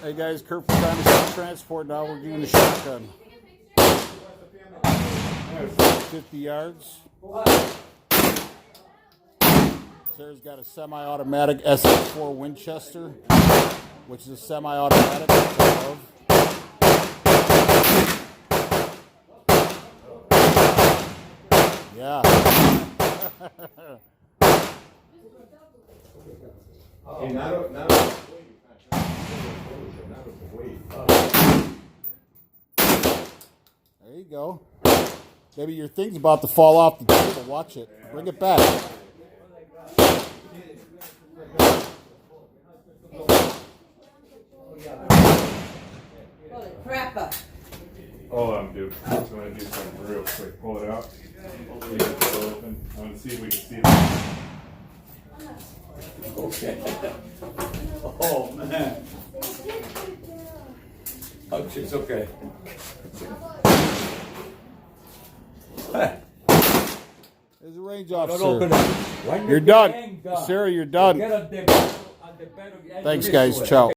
Hey guys, Kurt from Preparedness Transport. Now we're doing the shotgun. 50 yards. Sarah's got a semi-automatic SS4 Winchester, which is a semi-automatic. Yeah. Hey, not there you go. Maybe your thing's about to fall off the table. Watch it. Bring it back. Holy crap. Hold dude. I'm just going to do something real quick. Pull it out. Leave it open. I want to see if we can see it. Okay. Oh man. Oh, it's okay. There's a range Don't officer. open it. You're done. Sarah, you're done. Thanks, guys. Ciao.